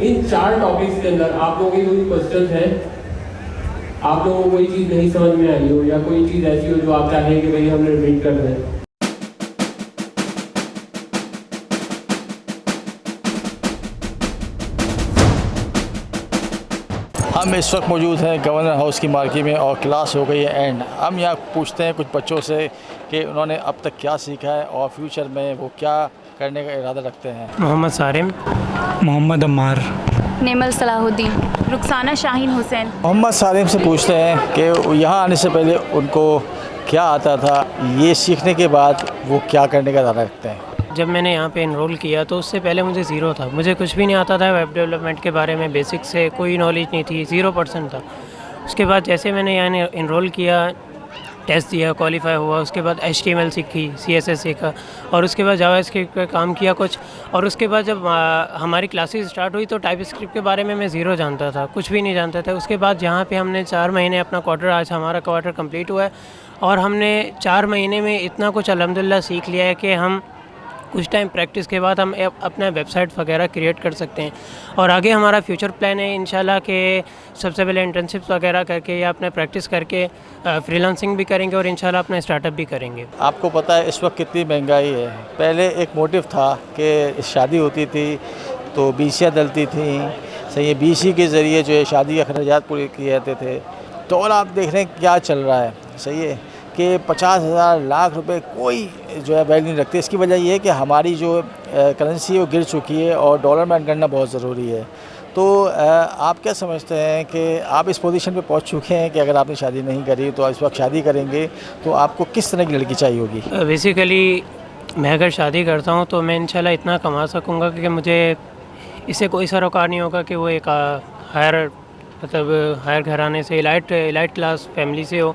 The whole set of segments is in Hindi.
इन 4 टॉपिक्स के अंदर आप लोगों के कोई क्वेश्चन है, आप लोगों को कोई चीज़ नहीं समझ में आई हो या कोई चीज़ ऐसी हो जो आप चाहें कि भाई हम रिपीट कर दें? हम इस वक्त मौजूद हैं गवर्नर हाउस की मार्केट में और क्लास हो गई है एंड हम यहाँ पूछते हैं कुछ बच्चों से कि उन्होंने अब तक क्या सीखा है और फ्यूचर में वो क्या करने का इरादा रखते हैं। मोहम्मद सारिम, मोहम्मद अम्मार, नेमल सलाहुद्दीन, रुखसाना शाहीन हुसैन। मोहम्मद सालिम से पूछते हैं कि यहाँ आने से पहले उनको क्या आता था, ये सीखने के बाद वो क्या करने का इरादा रखते हैं। जब मैंने यहाँ पे इनरोल किया तो उससे पहले मुझे ज़ीरो था, मुझे कुछ भी नहीं आता था। वेब डेवलपमेंट के बारे में बेसिक से कोई नॉलेज नहीं थी, 0% था। उसके बाद जैसे मैंने यहाँ इनरोल किया, टेस्ट दिया, क्वालिफाई हुआ, उसके बाद HTML सीखी, CSS सीखा और उसके बाद जावास्क्रिप्ट पे काम किया कुछ। और उसके बाद जब हमारी क्लासेस स्टार्ट हुई तो टाइपस्क्रिप्ट के बारे में मैं ज़ीरो जानता था, कुछ भी नहीं जानता था। उसके बाद यहाँ पे हमने 4 महीने अपना क्वार्टर, आज हमारा क्वार्टर कंप्लीट हुआ है और हमने 4 महीने में इतना कुछ अल्हम्दुलिल्लाह सीख लिया है कि हम कुछ टाइम प्रैक्टिस के बाद हम अपना वेबसाइट वगैरह क्रिएट कर सकते हैं। और आगे हमारा फ्यूचर प्लान है इंशाल्लाह कि सबसे पहले इंटर्नशिप्स वगैरह करके या अपना प्रैक्टिस करके फ्रीलांसिंग भी करेंगे और इंशाल्लाह अपना स्टार्टअप भी करेंगे। आपको पता है इस वक्त कितनी महंगाई है। पहले एक मोटिव था कि शादी होती थी तो बीसियाँ डलती थी, सही है, BC के ज़रिए जो है शादी के अखराजात पूरे किए जाते थे। तो और आप देख रहे हैं क्या चल रहा है, सही है कि 50,000 लाख रुपए कोई जो है वैल्यू नहीं रखते। इसकी वजह ये है कि हमारी जो करेंसी है वो गिर चुकी है और डॉलर में करना बहुत ज़रूरी है। तो आप क्या समझते हैं कि आप इस पोजीशन पे पहुंच चुके हैं कि अगर आपने शादी नहीं करी तो इस वक्त शादी करेंगे तो आपको किस तरह की लड़की चाहिए होगी? बेसिकली मैं अगर शादी करता हूँ तो मैं इंशाल्लाह इतना कमा सकूँगा कि मुझे इससे कोई सरोकार नहीं होगा कि वो एक हायर घराने से, इलाइट क्लास फैमिली से हो।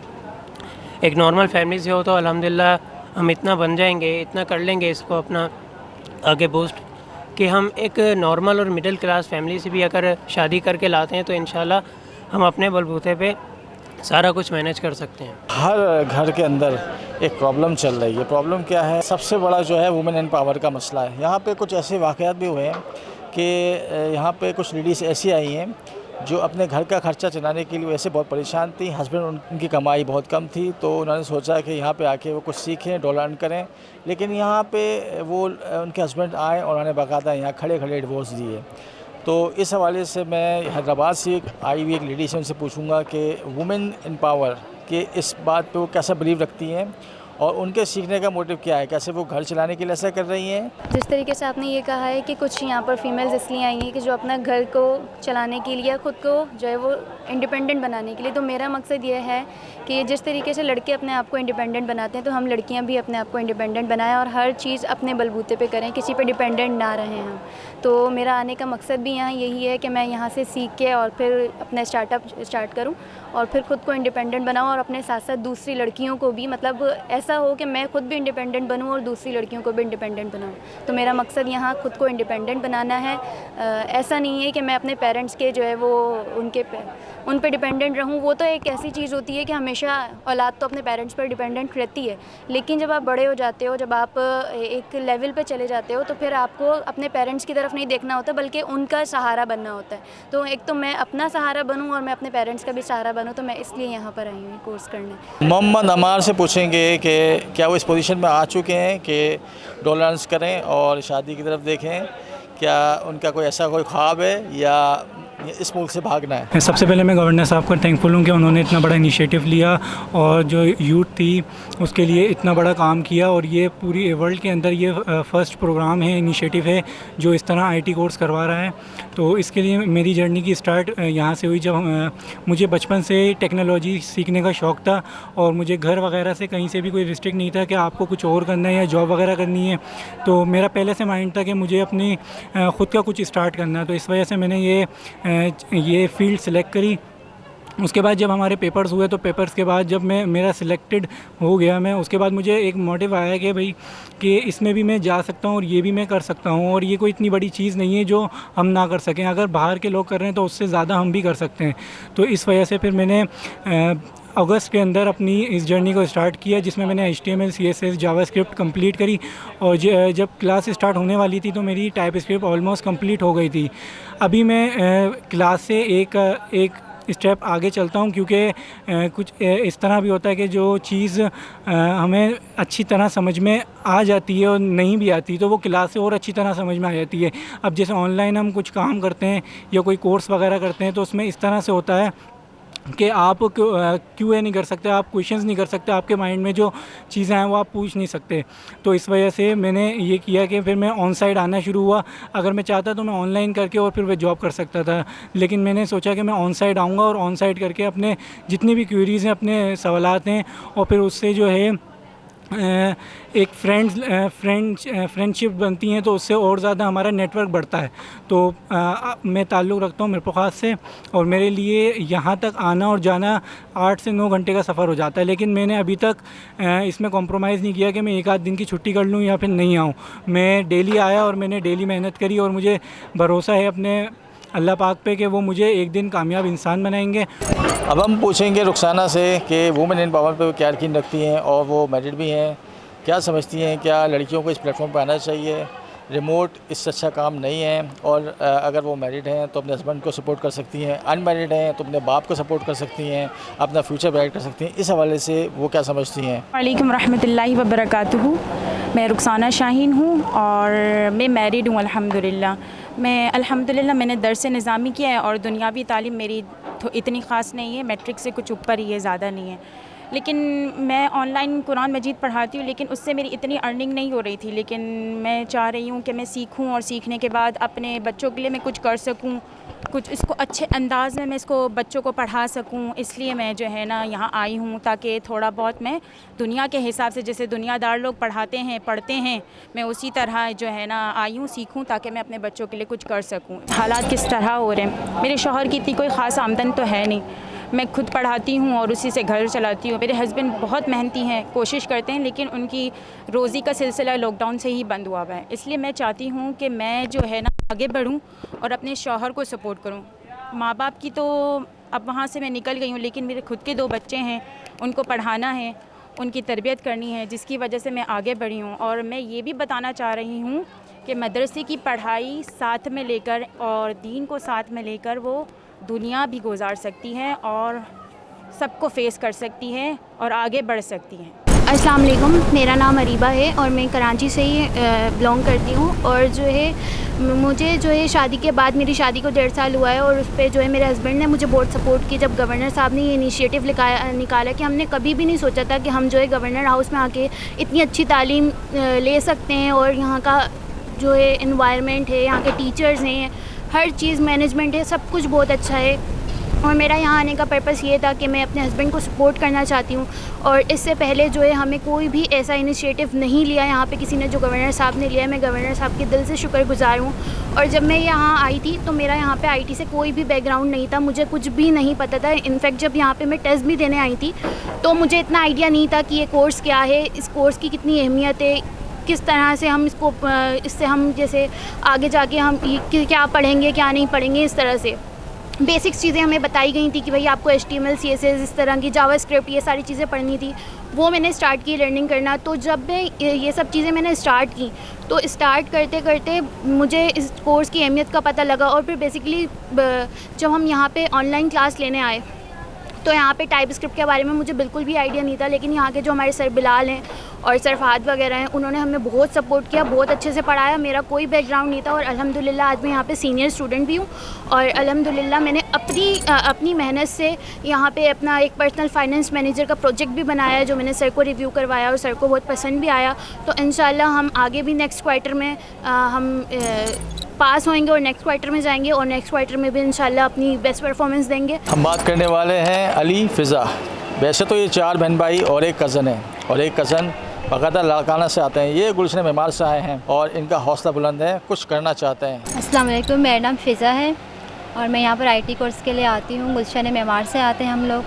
एक नॉर्मल फैमिली से हो तो अल्हम्दुलिल्लाह हम इतना बन जाएंगे, इतना कर लेंगे इसको अपना आगे बूस्ट कि हम एक नॉर्मल और मिडिल क्लास फैमिली से भी अगर शादी करके लाते हैं तो इंशाल्लाह हम अपने बलबूते पे सारा कुछ मैनेज कर सकते हैं। हर घर के अंदर एक प्रॉब्लम चल रही है। प्रॉब्लम क्या है? सबसे बड़ा जो है वुमेन एंड पावर का मसला है। यहाँ पे कुछ ऐसे वाक़यात भी हुए हैं कि यहाँ पे कुछ लेडीज़ ऐसी आई हैं जो अपने घर का खर्चा चलाने के लिए वैसे बहुत परेशान थी। हस्बैंड उनकी कमाई बहुत कम थी तो उन्होंने सोचा कि यहाँ पे आके वो कुछ सीखें, डॉलर अर्न करें। लेकिन यहाँ पे वो उनके हस्बैंड आए और उन्होंने बाकायदा यहाँ खड़े खड़े डिवोर्स दिए। तो इस हवाले से मैं हैदराबाद से आई हुई एक लेडी से उनसे पूछूंगा कि वुमेन इन पावर के इस बात पे वो कैसा बिलीव रखती हैं और उनके सीखने का मोटिव क्या है, कैसे वो घर चलाने के लिए ऐसा कर रही हैं। जिस तरीके से आपने ये कहा है कि कुछ यहाँ पर फीमेल्स इसलिए आई हैं कि जो अपना घर को चलाने के लिए, ख़ुद को जो है वो इंडिपेंडेंट बनाने के लिए, तो मेरा मकसद ये है कि जिस तरीके से लड़के अपने आप को इंडिपेंडेंट बनाते हैं तो हम लड़कियाँ भी अपने आप को इंडिपेंडेंट बनाएं और हर चीज़ अपने बलबूते पे करें, किसी पे डिपेंडेंट ना रहें हम। तो मेरा आने का मकसद भी यहाँ यही है कि मैं यहाँ से सीख के और फिर अपना स्टार्टअप स्टार्ट करूँ और फिर ख़ुद को इंडिपेंडेंट बनाऊँ और अपने साथ साथ दूसरी लड़कियों को भी, मतलब ऐसा हो कि मैं खुद भी इंडिपेंडेंट बनूँ और दूसरी लड़कियों को भी इंडिपेंडेंट बनाऊँ। तो मेरा मकसद यहाँ खुद को इंडिपेंडेंट बनाना है। ऐसा नहीं है कि मैं अपने पेरेंट्स के जो है वो उन पे डिपेंडेंट रहूँ। वो तो एक ऐसी चीज़ होती है कि हमेशा औलाद तो अपने पेरेंट्स पर डिपेंडेंट रहती है, लेकिन जब आप बड़े हो जाते हो, जब आप एक लेवल पे चले जाते हो तो फिर आपको अपने पेरेंट्स की तरफ नहीं देखना होता बल्कि उनका सहारा बनना होता है। तो एक तो मैं अपना सहारा बनूँ और मैं अपने पेरेंट्स का भी सहारा बनूँ, तो मैं इसलिए यहाँ पर आई हूँ कोर्स करने। मोहम्मद अमार से पूछेंगे कि क्या वो इस पोजीशन में आ चुके हैं कि डॉलर अर्न करें और शादी की तरफ देखें, क्या उनका कोई ऐसा कोई ख्वाब है या इस मुल्क से भागना है? सबसे पहले मैं गवर्नर साहब का थैंकफुल हूँ कि उन्होंने इतना बड़ा इनिशिएटिव लिया और जो यूथ थी उसके लिए इतना बड़ा काम किया। और ये पूरी वर्ल्ड के अंदर ये फ़र्स्ट प्रोग्राम है, इनिशिएटिव है जो इस तरह IT कोर्स करवा रहा है। तो इसके लिए मेरी जर्नी की स्टार्ट यहाँ से हुई जब मुझे बचपन से टेक्नोलॉजी सीखने का शौक़ था और मुझे घर वगैरह से कहीं से भी कोई रिस्ट्रिक्ट नहीं था कि आपको कुछ और करना है या जॉब वगैरह करनी है। तो मेरा पहले से माइंड था कि मुझे अपनी ख़ुद का कुछ स्टार्ट करना है। तो इस वजह से मैंने ये फील्ड सेलेक्ट करी। उसके बाद जब हमारे पेपर्स हुए तो पेपर्स के बाद जब मेरा सिलेक्टेड हो गया, मैं उसके बाद मुझे एक मोटिव आया कि भाई कि इसमें भी मैं जा सकता हूँ और ये भी मैं कर सकता हूँ और ये कोई इतनी बड़ी चीज़ नहीं है जो हम ना कर सकें। अगर बाहर के लोग कर रहे हैं तो उससे ज़्यादा हम भी कर सकते हैं। तो इस वजह से फिर मैंने अगस्त के अंदर अपनी इस जर्नी को स्टार्ट किया, जिसमें मैंने HTML, CSS, जावास्क्रिप्ट कंप्लीट करी। और जब क्लास स्टार्ट होने वाली थी तो मेरी टाइपस्क्रिप्ट ऑलमोस्ट कंप्लीट हो गई थी। अभी मैं क्लास से एक स्टेप आगे चलता हूँ, क्योंकि कुछ इस तरह भी होता है कि जो चीज़ हमें अच्छी तरह समझ में आ जाती है और नहीं भी आती तो वो क्लास से और अच्छी तरह समझ में आ जाती है। अब जैसे ऑनलाइन हम कुछ काम करते हैं या कोई कोर्स वगैरह करते हैं तो उसमें इस तरह से होता है कि आप QA नहीं कर सकते, आप क्वेश्चंस नहीं कर सकते, आपके माइंड में जो चीज़ें हैं वो आप पूछ नहीं सकते। तो इस वजह से मैंने ये किया कि फिर मैं ऑन साइड आना शुरू हुआ। अगर मैं चाहता तो मैं ऑनलाइन करके और फिर वह जॉब कर सकता था, लेकिन मैंने सोचा कि मैं ऑन साइड आऊँगा और ऑन साइड करके अपने जितनी भी क्वेरीज़ हैं, अपने सवालात हैं, और फिर उससे जो है एक फ्रेंडशिप बनती हैं, तो उससे और ज़्यादा हमारा नेटवर्क बढ़ता है। तो मैं ताल्लुक़ रखता हूँ मिरपुर से, और मेरे लिए यहाँ तक आना और जाना 8 से 9 घंटे का सफ़र हो जाता है। लेकिन मैंने अभी तक इसमें कॉम्प्रोमाइज़ नहीं किया कि मैं एक आध दिन की छुट्टी कर लूँ या फिर नहीं आऊँ। मैं डेली आया और मैंने डेली मेहनत करी, और मुझे भरोसा है अपने अल्लाह पाक पे कि वो मुझे एक दिन कामयाब इंसान बनाएंगे। अब हम पूछेंगे रुखसाना से कि वुमेन एम्पावरमेंट पे वो क्या यकीन रखती हैं और वो मैरिड भी हैं, क्या समझती हैं, क्या लड़कियों को इस प्लेटफॉर्म पर आना चाहिए, रिमोट इससे अच्छा काम नहीं है, और अगर वो मैरिड हैं तो अपने हस्बैंड को सपोर्ट कर सकती हैं, अनमैरिड हैं तो अपने बाप को सपोर्ट कर सकती हैं, अपना फ्यूचर ब्राइट कर सकती हैं। इस हवाले से वो क्या समझती हैं? वालेकुम रहमतुल्लाहि व बरकातुहू। मैं रुखसाना शाहीन हूँ और मैं मैरिड हूँ अल्हम्दुलिल्लाह। मैंने दर्स निज़ामी किया है और दुनियावी तालीम मेरी तो इतनी ख़ास नहीं है, मैट्रिक से कुछ ऊपर ही है, ज़्यादा नहीं है। लेकिन मैं ऑनलाइन कुरान मजीद पढ़ाती हूँ, लेकिन उससे मेरी इतनी अर्निंग नहीं हो रही थी। लेकिन मैं चाह रही हूँ कि मैं सीखूँ और सीखने के बाद अपने बच्चों के लिए मैं कुछ कर सकूँ, कुछ इसको अच्छे अंदाज़ में मैं इसको बच्चों को पढ़ा सकूँ। इसलिए मैं जो है ना यहाँ आई हूँ, ताकि थोड़ा बहुत मैं दुनिया के हिसाब से, जैसे दुनियादार लोग पढ़ाते हैं पढ़ते हैं, मैं उसी तरह जो है ना आई हूँ सीखूँ, ताकि मैं अपने बच्चों के लिए कुछ कर सकूँ। हालात किस तरह हो रहे हैं, मेरे शौहर की इतनी कोई ख़ास आमदन तो है नहीं, मैं खुद पढ़ाती हूँ और उसी से घर चलाती हूँ। मेरे हस्बैंड बहुत मेहनती हैं, कोशिश करते हैं, लेकिन उनकी रोज़ी का सिलसिला लॉकडाउन से ही बंद हुआ है। इसलिए मैं चाहती हूँ कि मैं जो है ना आगे बढ़ूँ और अपने शौहर को सपोर्ट करूँ। माँ बाप की तो अब वहाँ से मैं निकल गई हूँ, लेकिन मेरे खुद के 2 बच्चे हैं, उनको पढ़ाना है, उनकी तरबियत करनी है, जिसकी वजह से मैं आगे बढ़ी हूँ। और मैं ये भी बताना चाह रही हूँ कि मदरसे की पढ़ाई साथ में लेकर और दीन को साथ में लेकर वो दुनिया भी गुजार सकती है और सबको फेस कर सकती है और आगे बढ़ सकती हैं। अस्सलाम वालेकुम, मेरा नाम अरीबा है और मैं कराची से ही बिलोंग करती हूँ। और जो है मुझे जो है शादी के बाद, मेरी शादी को 1.5 साल हुआ है, और उस पर जो है मेरे हस्बैंड ने मुझे बहुत सपोर्ट की। जब गवर्नर साहब ने ये इनिशिएटिव निकाला कि हमने कभी भी नहीं सोचा था कि हम जो है गवर्नर हाउस में आके इतनी अच्छी तालीम ले सकते हैं, और यहाँ का जो है एनवायरनमेंट है, यहाँ के टीचर्स हैं, हर चीज़ मैनेजमेंट है, सब कुछ बहुत अच्छा है। और मेरा यहाँ आने का पर्पस ये था कि मैं अपने हस्बैंड को सपोर्ट करना चाहती हूँ। और इससे पहले जो है हमें कोई भी ऐसा इनिशिएटिव नहीं लिया यहाँ पे किसी ने, जो गवर्नर साहब ने लिया। मैं गवर्नर साहब के दिल से शुक्रगुजार हूँ। और जब मैं यहाँ आई थी तो मेरा यहाँ पे IT से कोई भी बैकग्राउंड नहीं था, मुझे कुछ भी नहीं पता था। इनफैक्ट जब यहाँ पे मैं टेस्ट भी देने आई थी तो मुझे इतना आइडिया नहीं था कि ये कोर्स क्या है, इस कोर्स की कितनी अहमियत है, किस तरह से हम इससे हम जैसे आगे जाके हम क्या पढ़ेंगे क्या नहीं पढ़ेंगे। इस तरह से बेसिक्स चीज़ें हमें बताई गई थी कि भाई आपको HTML, CSS, इस तरह की जावास्क्रिप्ट, ये सारी चीज़ें पढ़नी थी। वो मैंने स्टार्ट की लर्निंग करना। तो जब मैं ये सब चीज़ें मैंने स्टार्ट की तो स्टार्ट करते करते मुझे इस कोर्स की अहमियत का पता लगा। और फिर बेसिकली जब हम यहाँ पे ऑनलाइन क्लास लेने आए तो यहाँ पे टाइपस्क्रिप्ट के बारे में मुझे बिल्कुल भी आइडिया नहीं था। लेकिन यहाँ के जो हमारे सर बिलाल हैं और सर फहद वगैरह हैं, उन्होंने हमें बहुत सपोर्ट किया, बहुत अच्छे से पढ़ाया। मेरा कोई बैकग्राउंड नहीं था और अल्हम्दुलिल्लाह आज मैं यहाँ पे सीनियर स्टूडेंट भी हूँ। और अल्हम्दुलिल्लाह मैंने अपनी मेहनत से यहाँ पे अपना एक पर्सनल फाइनेंस मैनेजर का प्रोजेक्ट भी बनाया है, जो मैंने सर को रिव्यू करवाया और सर को बहुत पसंद भी आया। तो इंशाल्लाह हम आगे भी नेक्स्ट क्वार्टर में हम पास होएंगे और नेक्स्ट क्वार्टर में जाएंगे, और नेक्स्ट क्वार्टर में भी इंशाल्लाह अपनी बेस्ट परफॉर्मेंस देंगे। हम बात करने वाले हैं अली फ़िज़ा। वैसे तो ये 4 बहन भाई और एक कज़न है, और एक कज़न बाकायदा लाड़काना से आते हैं। ये गुलशन मेमार से आए हैं और इनका हौसला बुलंद है, कुछ करना चाहते हैं। अस्सलाम वालेकुम, मेरा नाम फ़िज़ा है और मैं यहाँ पर IT कोर्स के लिए आती हूँ। गुलशन मेमार से आते हैं हम लोग।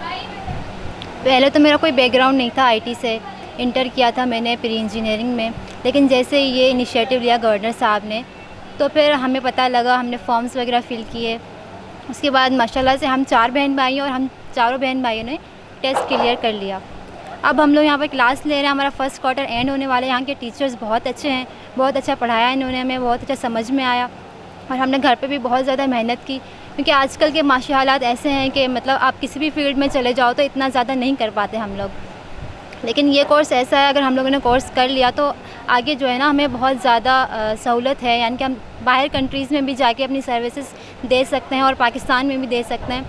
पहले तो मेरा कोई बैकग्राउंड नहीं था, IT से इंटर किया था मैंने प्री इंजीनियरिंग में। लेकिन जैसे ये इनिशिएटिव लिया गवर्नर साहब ने तो फिर हमें पता लगा, हमने फॉर्म्स वगैरह फ़िल किए। उसके बाद माशाल्लाह से हम 4 बहन भाई और हम चारों बहन भाइयों ने टेस्ट क्लियर कर लिया। अब हम लोग यहाँ पर क्लास ले रहे हैं, हमारा फर्स्ट क्वार्टर एंड होने वाला है। यहाँ के टीचर्स बहुत अच्छे हैं, बहुत अच्छा पढ़ाया इन्होंने, हमें बहुत अच्छा समझ में आया और हमने घर पे भी बहुत ज़्यादा मेहनत की, क्योंकि आजकल के माशी हालात ऐसे हैं कि मतलब आप किसी भी फील्ड में चले जाओ तो इतना ज़्यादा नहीं कर पाते हम लोग। लेकिन ये कोर्स ऐसा है, अगर हम लोगों ने कोर्स कर लिया तो आगे जो है ना हमें बहुत ज़्यादा सहूलत है, यानी कि हम बाहर कंट्रीज़ में भी जाके अपनी सर्विसेज दे सकते हैं और पाकिस्तान में भी दे सकते हैं।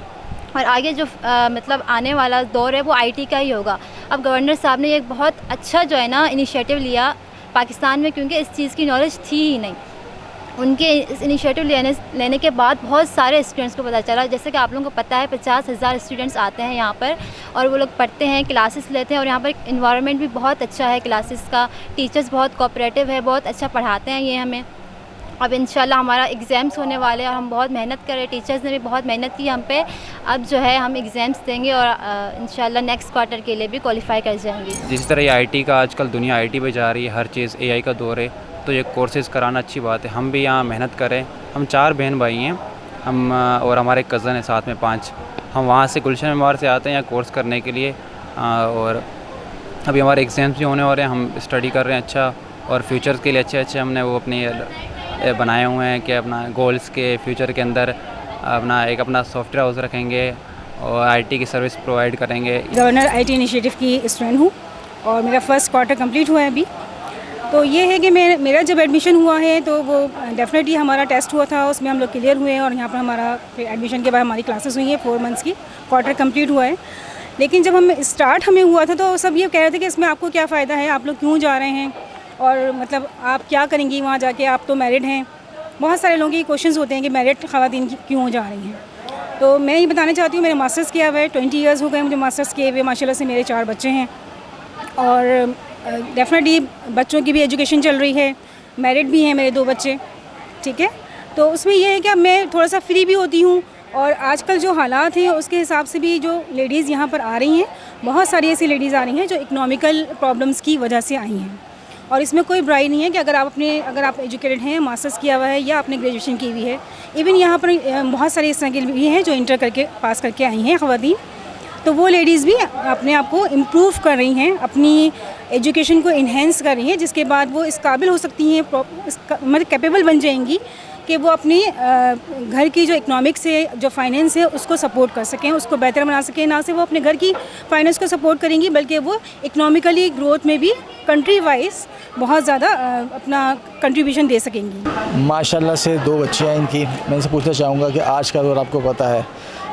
और आगे जो मतलब आने वाला दौर है वो आईटी का ही होगा। अब गवर्नर साहब ने एक बहुत अच्छा जो है ना इनिशिएटिव लिया पाकिस्तान में, क्योंकि इस चीज़ की नॉलेज थी ही नहीं। उनके इस इनिशिएटिव लेने के बाद बहुत सारे स्टूडेंट्स को पता चला। जैसे कि आप लोगों को पता है 50,000 स्टूडेंट्स आते हैं यहाँ पर और वो लोग पढ़ते हैं, क्लासेस लेते हैं और यहाँ पर इन्वायरमेंट भी बहुत अच्छा है क्लासेस का, टीचर्स बहुत कोऑपरेटिव है, बहुत अच्छा पढ़ाते हैं ये हमें। अब इंशाल्लाह हमारा एग्ज़ाम्स होने वाले हैं और हम बहुत मेहनत कर रहे हैं, टीचर्स ने भी बहुत मेहनत की हम पे। अब जो है हम एग्ज़ाम्स देंगे और इंशाल्लाह नेक्स्ट क्वार्टर के लिए भी क्वालिफाई कर जाएंगे। जिस तरह ये आईटी का आजकल दुनिया आईटी पे जा रही है, हर चीज़ एआई का दौर है, तो ये कोर्सेज़ कराना अच्छी बात है। हम भी यहाँ मेहनत करें। हम 4 बहन भाई हैं, हम और हमारे कज़न हैं साथ में 5। हम वहाँ से गुलशन मेमार से आते हैं यहाँ कोर्स करने के लिए और अभी हमारे एग्ज़ाम्स भी होने वाले हैं। हम स्टडी कर रहे हैं अच्छा और फ्यूचर्स के लिए अच्छे हमने वो अपने बनाए हुए हैं कि अपना गोल्स के फ्यूचर के अंदर अपना सॉफ्टवेयर हाउस रखेंगे और आईटी की सर्विस प्रोवाइड करेंगे। गवर्नर आईटी इनिशिएटिव की स्टूडेंट हूँ और मेरा फर्स्ट क्वार्टर कंप्लीट हुआ है अभी। तो ये है कि मेरा जब एडमिशन हुआ है तो वो डेफिनेटली हमारा टेस्ट हुआ था, उसमें हम लोग क्लियर हुए हैं और यहाँ पर हमारा फिर एडमिशन के बाद हमारी क्लासेस हुई हैं 4 मंथ्स की, क्वार्टर कंप्लीट हुआ है। लेकिन जब हमें हुआ था तो सब ये कह रहे थे कि इसमें आपको क्या फ़ायदा है, आप लोग क्यों जा रहे हैं और मतलब आप क्या करेंगी वहाँ जाके, आप तो मैरिड हैं। बहुत सारे लोगों के क्वेश्चंस होते हैं कि मैरिड ख़वातीन क्यों जा रही हैं। तो मैं ये बताना चाहती हूँ, मैंने मास्टर्स किया हुआ है, 20 ईयर्स हो गए मुझे मास्टर्स किए हुए। माशाल्लाह से मेरे 4 बच्चे हैं और डेफिनेटली बच्चों की भी एजुकेशन चल रही है, मैरिड भी हैं मेरे 2 बच्चे, ठीक है। तो उसमें यह है कि अब मैं थोड़ा सा फ्री भी होती हूँ और आजकल जो हालात हैं उसके हिसाब से भी जो लेडीज़ यहाँ पर आ रही हैं, बहुत सारी ऐसी लेडीज़ आ रही हैं जो इकनॉमिकल प्रॉब्लम्स की वजह से आई हैं। और इसमें कोई बुराई नहीं है कि अगर आप एजुकेटेड हैं, मास्टर्स किया हुआ है या आपने ग्रेजुएशन की हुई है। इवन यहाँ पर बहुत सारी इस तरह की भी हैं जो इंटर करके पास करके आई हैं ख़वातीन, तो वो लेडीज़ भी अपने आप को इम्प्रूव कर रही हैं, अपनी एजुकेशन को इन्हेंस कर रही हैं, जिसके बाद वो इस काबिल हो सकती हैं, मतलब कैपेबल बन जाएंगी कि वो अपनी घर की जो इकनॉमिक्स है, जो फाइनेंस है, उसको सपोर्ट कर सकें, उसको बेहतर बना सकें। ना सिर्फ वो अपने घर की फाइनेंस को सपोर्ट करेंगी बल्कि वो इकनॉमिकली ग्रोथ में भी कंट्री वाइज बहुत ज़्यादा अपना कंट्रीब्यूशन दे सकेंगी। माशाल्लाह से 2 बच्चियाँ इनकी। मैं इनसे पूछना चाहूँगा कि आज का दौर आपको पता है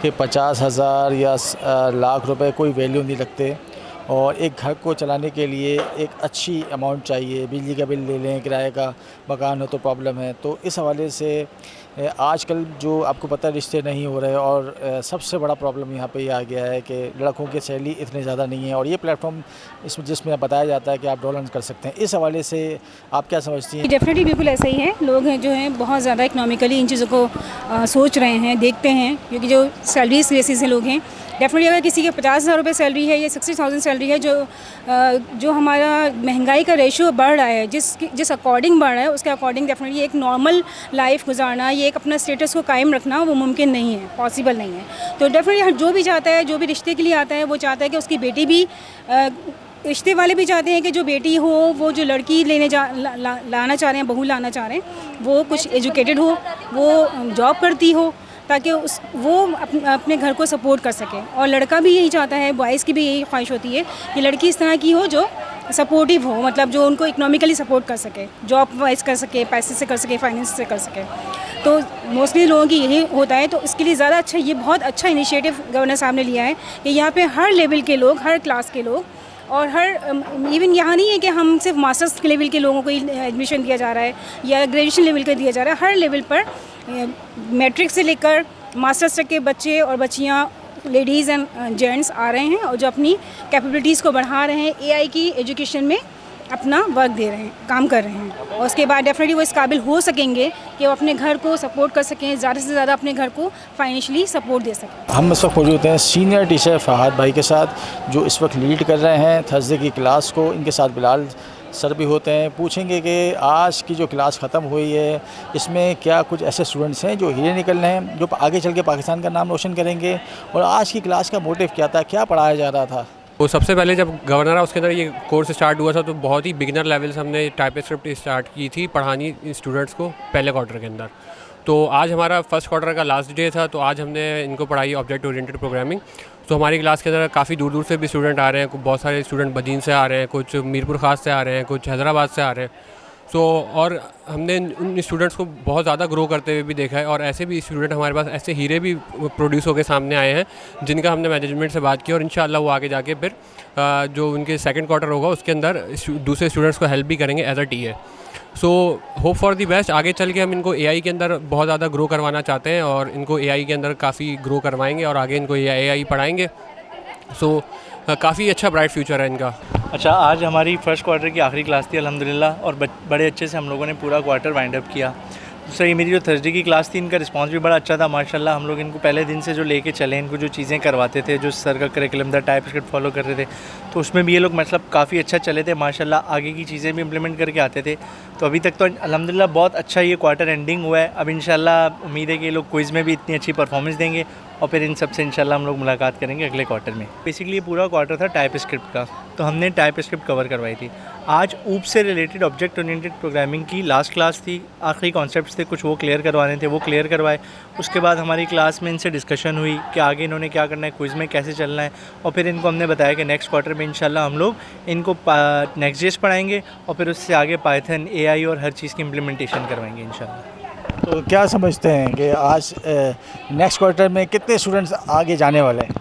कि 50,000 या लाख रुपए कोई वैल्यू नहीं रखते और एक घर को चलाने के लिए एक अच्छी अमाउंट चाहिए। बिजली का बिल ले लें, किराए का मकान हो तो प्रॉब्लम है। तो इस हवाले से आजकल जो आपको पता है रिश्ते नहीं हो रहे और सबसे बड़ा प्रॉब्लम यहाँ पे ये आ गया है कि लड़कों की सैलरी इतनी ज़्यादा नहीं है और ये प्लेटफॉर्म जिसमें बताया जाता है कि आप डॉलर कर सकते हैं। इस हवाले से आप क्या समझती हैं? डेफिनेटली बिल्कुल ऐसा ही है। लोग हैं जो हैं बहुत ज़्यादा इकनॉमिकली इन चीज़ों को सोच रहे हैं, देखते हैं, क्योंकि जो सैलरीज बेसिस से लोग हैं। डेफिनेटली अगर किसी के 50,000 रुपये सैलरी है या 60,000 सैलरी है, जो हमारा महंगाई का रेशियो बढ़ रहा है, जिस अकॉर्डिंग बढ़ रहा है उसके अकॉर्डिंग डेफिनेटली एक नॉर्मल लाइफ गुजारना, ये एक अपना स्टेटस को कायम रखना वो मुमकिन नहीं है, पॉसिबल नहीं है। तो डेफिनेटली जो भी चाहता है, जो भी रिश्ते के लिए आता है, वो चाहता है कि उसकी बेटी भी, रिश्ते वाले भी चाहते हैं कि जो बेटी हो, वो जो लड़की लाना चाह रहे हैं, बहू लाना चाह रहे हैं, वो कुछ एजुकेटेड हो, वो जॉब करती हो, ताकि वो अपने घर को सपोर्ट कर सके। और लड़का भी यही चाहता है, बॉयज़ की भी यही ख्वाहिश होती है कि लड़की इस तरह की हो जो सपोर्टिव हो, मतलब जो उनको इकनॉमिकली सपोर्ट कर सके, जॉब वाइज कर सके, पैसे से कर सके, फाइनेंस से कर सके। तो मोस्टली लोगों की यही होता है। तो इसके लिए ज़्यादा अच्छा, ये बहुत अच्छा इनिशिएटिव गवर्नर साहब ने लिया है कि यहाँ पे हर लेवल के लोग, हर क्लास के लोग और हर इवन यहाँ नहीं है कि हम सिर्फ मास्टर्स के लेवल के लोगों को एडमिशन दिया जा रहा है या ग्रेजुएशन लेवल का दिया जा रहा है। हर लेवल पर मैट्रिक से लेकर मास्टर्स तक के बच्चे और बच्चियाँ, लेडीज़ एंड जेंट्स आ रहे हैं और जो अपनी कैपेबिलिटीज़ को बढ़ा रहे हैं, एआई की एजुकेशन में अपना वर्क दे रहे हैं, काम कर रहे हैं। और उसके बाद डेफिनेटली वो इस काबिल हो सकेंगे कि वो अपने घर को सपोर्ट कर सकें, ज़्यादा से ज़्यादा अपने घर को फाइनेंशियली सपोर्ट दे सकें। हम इस वक्त मौजूद हैं सीनियर टीचर फ़हाद भाई के साथ, जो इस वक्त लीड कर रहे हैं थर्सडे की क्लास को। इनके साथ बिलाल सर भी होते हैं, पूछेंगे कि आज की जो क्लास ख़त्म हुई है इसमें क्या कुछ ऐसे स्टूडेंट्स हैं जो हीरे निकलने हैं, जो आगे चल के पाकिस्तान का नाम रोशन करेंगे, और आज की क्लास का मोटिव क्या था, क्या पढ़ाया जा रहा था। तो सबसे पहले जब गवर्नर हाउस के अंदर ये कोर्स स्टार्ट हुआ था तो बहुत ही बिगिनर लेवल से हमने टाइपस्क्रिप्ट स्टार्ट की थी पढ़ानी स्टूडेंट्स को पहले क्वार्टर के अंदर। तो आज हमारा फर्स्ट क्वार्टर का लास्ट डे था, तो आज हमने इनको पढ़ाई ऑब्जेक्ट ओरिएंटेड प्रोग्रामिंग। तो हमारी क्लास के अंदर काफ़ी दूर दूर से भी स्टूडेंट आ रहे हैं, बहुत सारे स्टूडेंट बदीन से आ रहे हैं, कुछ मीरपुर ख़ास से आ रहे हैं, कुछ हैदराबाद से आ रहे हैं। और हमने उन स्टूडेंट्स को बहुत ज़्यादा ग्रो करते हुए भी देखा है, और ऐसे भी स्टूडेंट हमारे पास ऐसे हीरे भी प्रोड्यूस होकर सामने आए हैं जिनका हमने मैनेजमेंट से बात की, और इंशाल्लाह वो आगे जाके फिर जो उनके सेकंड क्वार्टर होगा उसके अंदर दूसरे स्टूडेंट्स को हेल्प भी करेंगे as a TA. So hope for the best. आगे चल के हम इनको एआई के अंदर बहुत ज़्यादा ग्रो करवाना चाहते हैं और इनको एआई के अंदर काफ़ी ग्रो करवाएंगे और आगे इनको एआई पढ़ाएंगे। सो काफ़ी अच्छा ब्राइट फ्यूचर है इनका। अच्छा, आज हमारी फ़र्स्ट क्वार्टर की आखिरी क्लास थी अल्हम्दुलिल्लाह, और बड़े अच्छे से हम लोगों ने पूरा क्वार्टर वाइंड अप किया। दूसरा, ये मेरी जो थर्सडे की क्लास थी, इनका रिस्पांस भी बड़ा अच्छा था माशाल्लाह। हम लोग इनको पहले दिन से जो लेके चले, इनको जो चीज़ें करवाते थे, जो सर का करिकुलम था, टाइपस्क्रिप्ट फॉलो कर रहे थे, तो उसमें भी ये लोग मतलब काफ़ी अच्छा चले थे माशाल्लाह। आगे की चीज़ें भी इम्प्लीमेंट करके आते थे। तो अभी तक तो अल्हम्दुलिल्लाह बहुत अच्छा ये क्वार्टर एंडिंग हुआ है। अब इंशाल्लाह उम्मीद है कि ये लोग क्विज़ में भी इतनी अच्छी परफॉर्मेंस देंगे, और फिर इन सब से इंशाल्लाह हम लोग मुलाकात करेंगे अगले क्वार्टर में। बेसिकली ये पूरा क्वार्टर था टाइपस्क्रिप्ट का, तो हमने टाइपस्क्रिप्ट कवर करवाई थी। आज ऊप से रिलेटेड ऑब्जेक्ट ओरिएंटेड प्रोग्रामिंग की लास्ट क्लास थी, आखिरी कॉन्सेप्ट्स थे कुछ वो क्लियर करवाने थे, वो क्लियर करवाए। उसके बाद हमारी क्लास में इनसे डिस्कशन हुई कि आगे इन्होंने क्या करना है, क्विज़ में कैसे चलना है, और फिर इनको हमने बताया कि नेक्स्ट क्वार्टर में इंशाल्लाह हम लोग इनको नेक्स्ट जेस पढ़ाएंगे, और फिर उससे आगे पाइथन, एआई और हर चीज़ की इम्प्लीमेंटेशन करवाएंगे इंशाल्लाह। तो क्या समझते हैं कि आज नेक्स्ट क्वार्टर में कितने स्टूडेंट्स आगे जाने वाले हैं?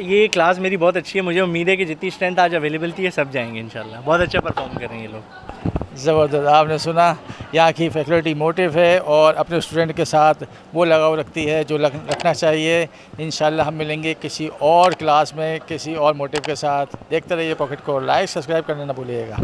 ये क्लास मेरी बहुत अच्छी है, मुझे उम्मीद है कि जितनी स्ट्रेंथ आज अवेलेबल थी ये सब जाएंगे इंशाल्लाह। बहुत अच्छा परफॉर्म कर रहे हैं ये लोग। ज़बरदस्त। आपने सुना, यहाँ की फैकल्टी मोटिव है और अपने स्टूडेंट के साथ वो लगाव रखती है जो रखना चाहिए। इंशाल्लाह हम मिलेंगे किसी और क्लास में किसी और मोटिव के साथ। देखते रहिए पॉकेट को, लाइक सब्सक्राइब करना ना भूलिएगा।